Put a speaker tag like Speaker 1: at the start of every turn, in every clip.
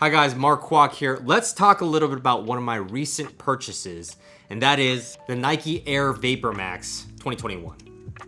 Speaker 1: Hi guys, Mark Kwok here. Let's talk a little bit about one of my recent purchases, and that is the Nike Air VaporMax 2021.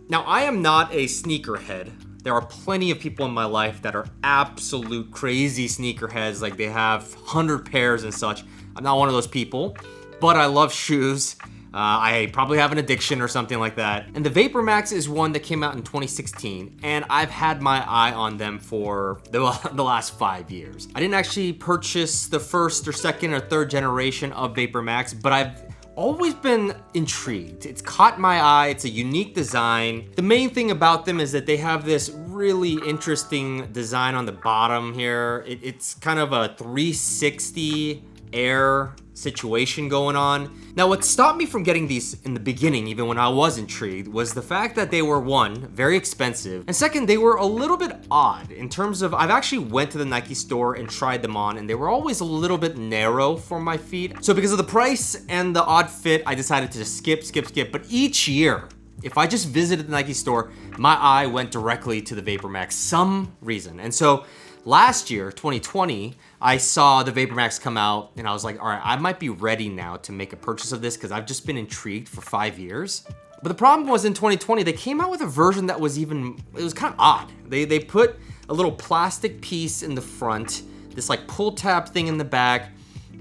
Speaker 1: Now, I am not a sneakerhead. There are plenty of people in my life that are absolute crazy sneakerheads, like they have 100 pairs and such. I'm not one of those people, but I love shoes. I probably have an addiction or something like that. And the VaporMax is one that came out in 2016, and I've had my eye on them for the last 5 years. I didn't actually purchase the first or second or third generation of VaporMax, but I've always been intrigued. It's caught my eye, it's a unique design. The main thing about them is that they have this really interesting design on the bottom here. It's kind of a 360 air situation going on. Now, what stopped me from getting these in the beginning, even when I was intrigued, was the fact that they were, one, very expensive, and second, they were a little bit odd in terms of, I've actually went to the Nike store and tried them on, and they were always a little bit narrow for my feet. So because of the price and the odd fit, I decided to just skip. But each year, if I just visited the Nike store, my eye went directly to the VaporMax, some reason. And so last year, 2020, I saw the VaporMax come out and I was like, all right, I might be ready now to make a purchase of this because I've just been intrigued for 5 years. But the problem was in 2020, they came out with a version that was it was kind of odd. They put a little plastic piece in the front, this like pull tab thing in the back.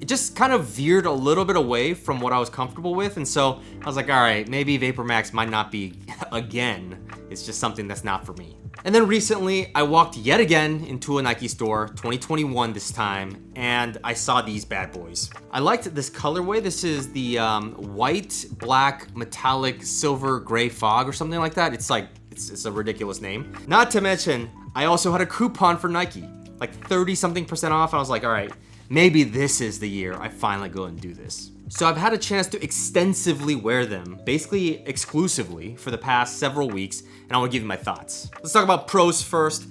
Speaker 1: It just kind of veered a little bit away from what I was comfortable with. And so I was like, all right, maybe VaporMax might not be, again, it's just something that's not for me. And then recently, I walked yet again into a Nike store, 2021 this time, and I saw these bad boys. I liked this colorway. This is the white, black, metallic, silver, gray fog or something like that. It's a ridiculous name. Not to mention, I also had a coupon for Nike, like 30-something% off. I was like, all right, maybe this is the year I finally go and do this. So I've had a chance to extensively wear them, basically exclusively, for the past several weeks, and I want to give you my thoughts. Let's talk about pros first.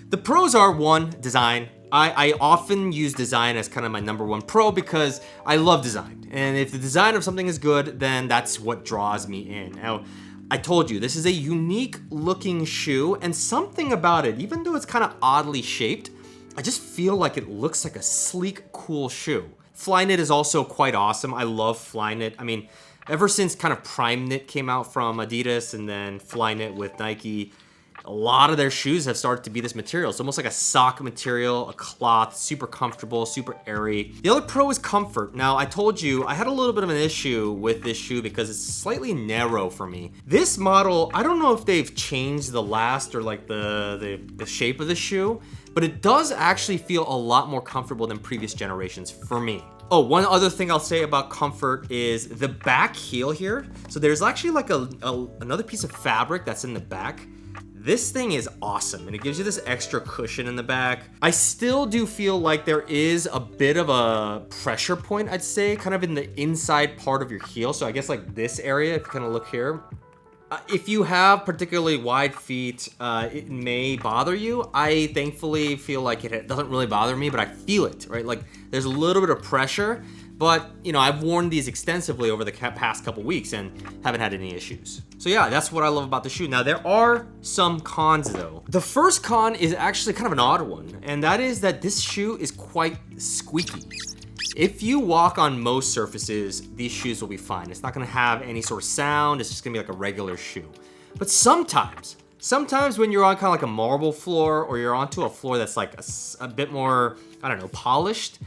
Speaker 1: The pros are, one, design. I often use design as kind of my number one pro because I love design. And if the design of something is good, then that's what draws me in. Now, I told you, this is a unique looking shoe, and something about it, even though it's kind of oddly shaped, I just feel like it looks like a sleek, cool shoe. Flyknit is also quite awesome. I love Flyknit. I mean, ever since kind of Prime Knit came out from Adidas and then Flyknit with Nike, a lot of their shoes have started to be this material. It's almost like a sock material, a cloth, super comfortable, super airy. The other pro is comfort. Now, I told you I had a little bit of an issue with this shoe because it's slightly narrow for me. This model, I don't know if they've changed the last or like the shape of the shoe, but it does actually feel a lot more comfortable than previous generations for me. Oh, one other thing I'll say about comfort is the back heel here. So there's actually like another piece of fabric that's in the back. This thing is awesome, and it gives you this extra cushion in the back. I still do feel like there is a bit of a pressure point, I'd say, kind of in the inside part of your heel. So I guess like this area, if you kind of look here, if you have particularly wide feet, it may bother you. I thankfully feel like it doesn't really bother me, but I feel it, right? Like there's a little bit of pressure, but you know, I've worn these extensively over the past couple weeks and haven't had any issues. So yeah, that's what I love about the shoe. Now there are some cons though. The first con is actually kind of an odd one, and that is that this shoe is quite squeaky. If you walk on most surfaces, these shoes will be fine. It's not gonna have any sort of sound. It's just gonna be like a regular shoe. But sometimes when you're on kind of like a marble floor or you're onto a floor that's like a bit more, I don't know, polished,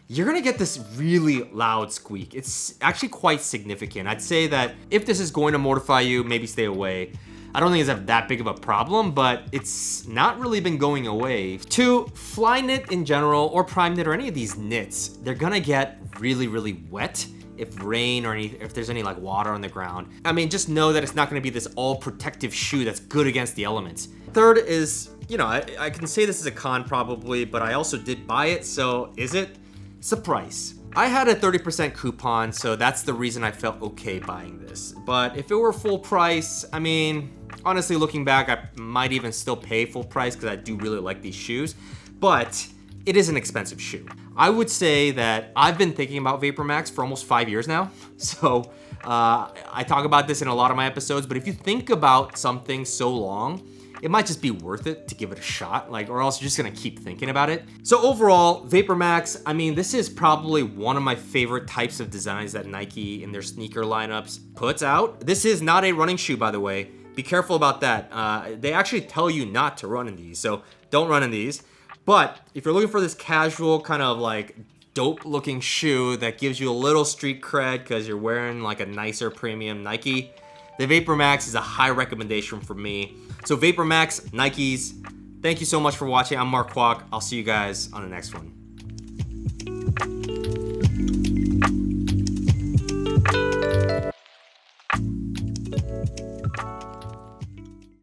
Speaker 1: you're gonna get this really loud squeak. It's actually quite significant. I'd say that if this is going to mortify you, maybe stay away. I don't think it's that big of a problem, but it's not really been going away. Two, Flyknit in general, or Prime Knit, or any of these knits, they're gonna get really, really wet if rain or if there's any like water on the ground. I mean, just know that it's not gonna be this all protective shoe that's good against the elements. Third is, you know, I can say this is a con probably, but I also did buy it, so is it? It's the price. I had a 30% coupon, so that's the reason I felt okay buying this. But if it were full price, I mean, honestly, looking back, I might even still pay full price because I do really like these shoes, but it is an expensive shoe. I would say that I've been thinking about VaporMax for almost 5 years now. So I talk about this in a lot of my episodes, but if you think about something so long, it might just be worth it to give it a shot, like, or else you're just gonna keep thinking about it. So overall, VaporMax, I mean, this is probably one of my favorite types of designs that Nike in their sneaker lineups puts out. This is not a running shoe, by the way. Be careful about that. They actually tell you not to run in these, so don't run in these. But if you're looking for this casual kind of like dope looking shoe that gives you a little street cred because you're wearing like a nicer premium Nike, the VaporMax is a high recommendation for me. So VaporMax, Nikes, thank you so much for watching. I'm Mark Kwok. I'll see you guys on the next one.